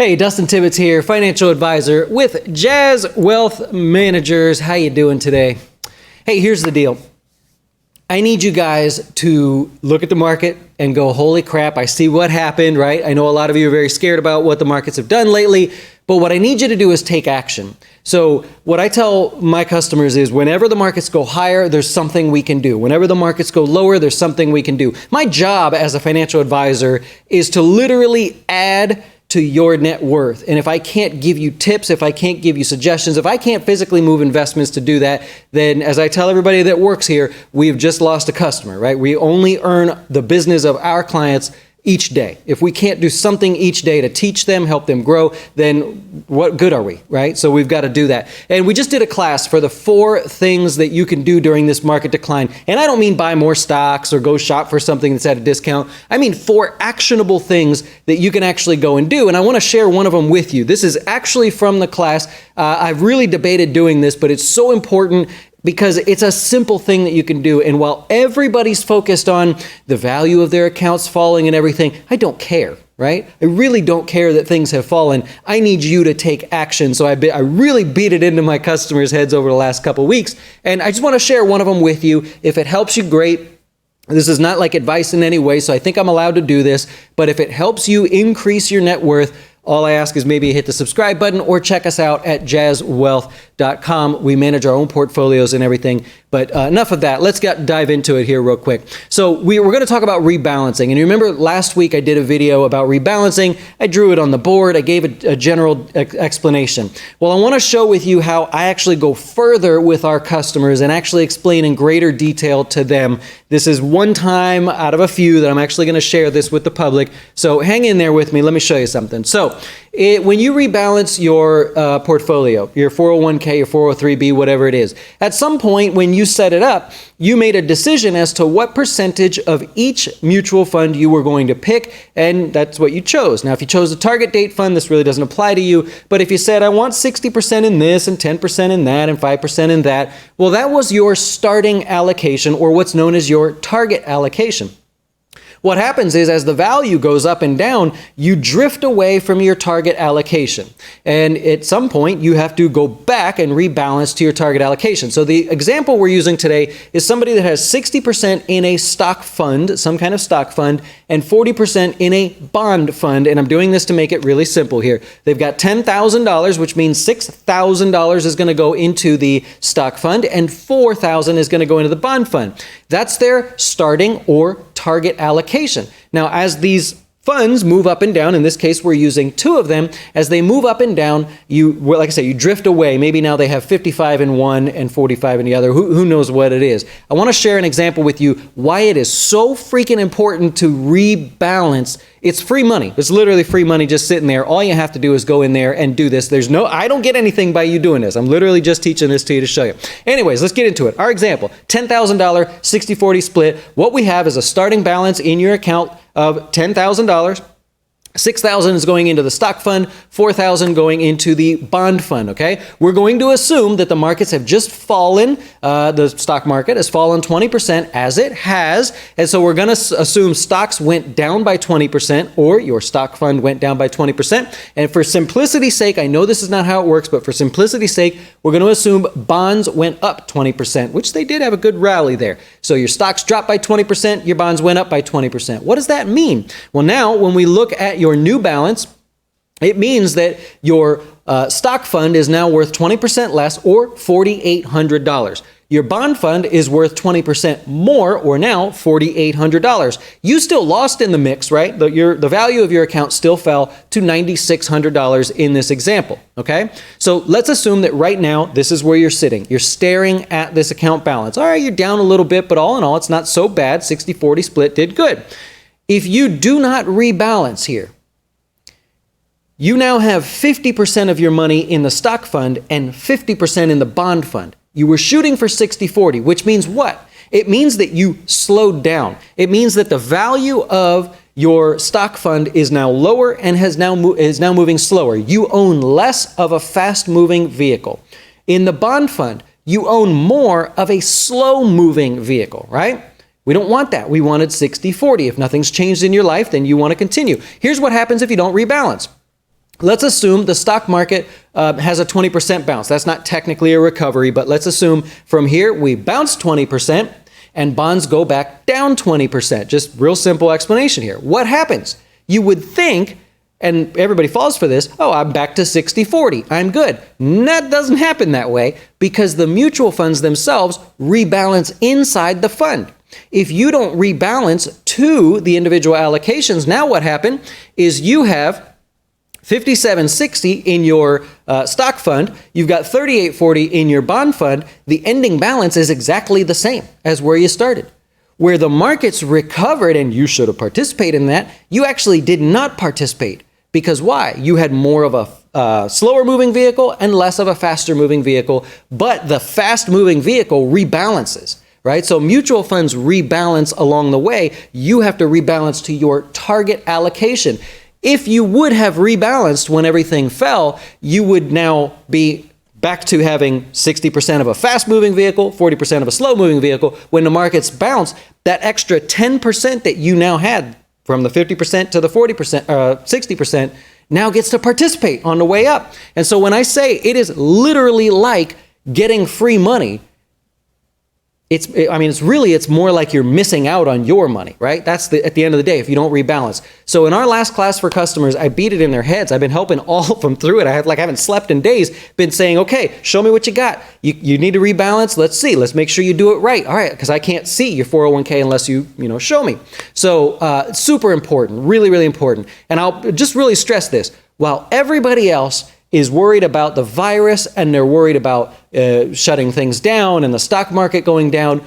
Hey, Dustin Tibbetts here, financial advisor with Jazz Wealth Managers. How you doing today? Hey, here's the deal. I need you guys to look at the market and go, holy crap, I see what happened, right? I know a lot of you are very scared about what the markets have done lately, but what I need you to do is take action. So what I tell my customers is whenever the markets go higher, there's something we can do. Whenever the markets go lower, there's something we can do. My job as a financial advisor is to literally add to your net worth. And if I can't give you tips, if I can't give you suggestions, if I can't physically move investments to do that, then as I tell everybody that works here, we've just lost a customer, right? We only earn the business of our clients each day. If we can't do something each day to teach them, help them grow, then what good are we, right? So we've got to do that. And we just did a class for the 4 things that you can do during this market decline. And I don't mean buy more stocks or go shop for something that's at a discount. I mean 4 actionable things that you can actually go and do. And I want to share one of them with you. This is actually from the class. I've really debated doing this, but it's so important because it's a simple thing that you can do. And while everybody's focused on the value of their accounts falling and everything, I don't care, right? I really don't care that things have fallen. I need you to take action. So I really beat it into my customers' heads over the last couple of weeks. And I just want to share one of them with you. If it helps you, great. This is not like advice in any way, so I think I'm allowed to do this. But if it helps you increase your net worth, all I ask is maybe hit the subscribe button or check us out at jazzwealth.com. We manage our own portfolios and everything. But enough of that. Let's dive into it here real quick. So we're going to talk about rebalancing. And you remember last week I did a video about rebalancing. I drew it on the board. I gave a general explanation. Well, I want to show with you how I actually go further with our customers and actually explain in greater detail to them. This is one time out of a few that I'm actually going to share this with the public. So hang in there with me. Let me show you something. So when you rebalance your portfolio, your 401k, your 403b, whatever it is, at some point when you set it up, you made a decision as to what percentage of each mutual fund you were going to pick, and that's what you chose. Now, if you chose a target date fund, this really doesn't apply to you, but if you said, I want 60% in this and 10% in that and 5% in that, well, that was your starting allocation, or what's known as your target allocation. What happens is as the value goes up and down, you drift away from your target allocation. And at some point, you have to go back and rebalance to your target allocation. So the example we're using today is somebody that has 60% in a stock fund, some kind of stock fund, and 40% in a bond fund. And I'm doing this to make it really simple here. They've got $10,000, which means $6,000 is going to go into the stock fund and $4,000 is going to go into the bond fund. That's their starting or target allocation. Now, as these funds move up and down, in this case, we're using 2 of them. As they move up and down, like I say, you drift away. Maybe now they have 55 in one and 45 in the other. Who knows what it is? I want to share an example with you why it is so freaking important to rebalance. It's free money. It's literally free money just sitting there. All you have to do is go in there and do this. I don't get anything by you doing this. I'm literally just teaching this to you to show you. Anyways, let's get into it. Our example, $10,000, 60-40 split. What we have is a starting balance in your account of $10,000. $6,000 is going into the stock fund, $4,000 going into the bond fund, okay? We're going to assume that the markets have just fallen, the stock market has fallen 20% as it has, and so we're going to assume stocks went down by 20% or your stock fund went down by 20%, and for simplicity's sake, I know this is not how it works, but for simplicity's sake, we're going to assume bonds went up 20%, which they did have a good rally there. So your stocks dropped by 20%, your bonds went up by 20%. What does that mean? Well, now when we look at your new balance, it means that your stock fund is now worth 20% less or $4,800. Your bond fund is worth 20% more or now $4,800. You still lost in the mix, right? The value of your account still fell to $9,600 in this example, okay? So let's assume that right now, this is where you're sitting. You're staring at this account balance. All right, you're down a little bit, but all in all, it's not so bad. 60-40 split did good. If you do not rebalance here, you now have 50% of your money in the stock fund and 50% in the bond fund. You were shooting for 60-40, which means what? It means that you slowed down. It means that the value of your stock fund is now lower and is now moving slower. You own less of a fast-moving vehicle. In the bond fund, you own more of a slow-moving vehicle, right? We don't want that. We wanted 60-40. If nothing's changed in your life, then you want to continue. Here's what happens if you don't rebalance. Let's assume the stock market has a 20% bounce. That's not technically a recovery, but let's assume from here we bounce 20% and bonds go back down 20%. Just real simple explanation here. What happens? You would think, and everybody falls for this, oh, I'm back to 60-40. I'm good. That doesn't happen that way because the mutual funds themselves rebalance inside the fund. If you don't rebalance to the individual allocations, now what happened is you have 57.60 in your stock fund, you've got 38.40 in your bond fund, the ending balance is exactly the same as where you started. Where the markets recovered, and you should have participated in that, you actually did not participate. Because why? You had more of a slower moving vehicle and less of a faster moving vehicle, but the fast moving vehicle rebalances. Right? So mutual funds rebalance along the way. You have to rebalance to your target allocation. If you would have rebalanced when everything fell, you would now be back to having 60% of a fast-moving vehicle, 40% of a slow-moving vehicle. When the markets bounce, that extra 10% that you now had from the 50% to the 40%, 60% now gets to participate on the way up. And so when I say it is literally like getting free money, it's more like you're missing out on your money, right? That's at the end of the day, if you don't rebalance. So in our last class for customers, I beat it in their heads. I've been helping all of them through it. I haven't slept in days, been saying, okay, show me what you got. You need to rebalance. Let's see. Let's make sure you do it right. All right, because I can't see your 401k unless you show me. So super important, really, really important. And I'll just really stress this. While everybody else is worried about the virus and they're worried about shutting things down and the stock market going down,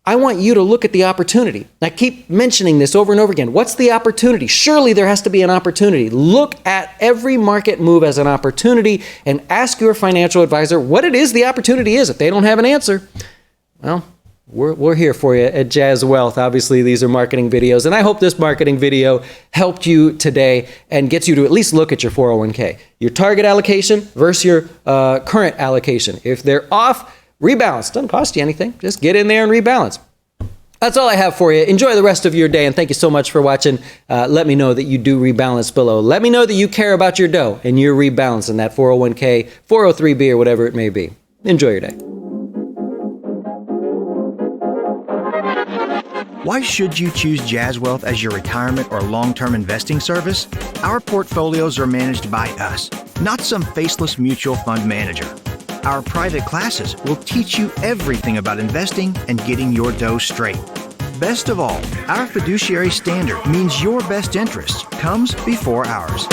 I want you to look at the opportunity. I keep mentioning this over and over again. What's the opportunity? Surely there has to be an opportunity. Look at every market move as an opportunity and ask your financial advisor what it is the opportunity is. If they don't have an answer, well, we're here for you at Jazz Wealth. Obviously, these are marketing videos, and I hope this marketing video helped you today and gets you to at least look at your 401k, your target allocation versus your current allocation. If they're off, rebalance. Doesn't cost you anything. Just get in there and rebalance. That's all I have for you. Enjoy the rest of your day, and thank you so much for watching. Let me know that you do rebalance below. Let me know that you care about your dough and you're rebalancing that 401k, 403b, or whatever it may be. Enjoy your day. Why should you choose Jazz Wealth as your retirement or long-term investing service? Our portfolios are managed by us, not some faceless mutual fund manager. Our private classes will teach you everything about investing and getting your dough straight. Best of all, our fiduciary standard means your best interest comes before ours.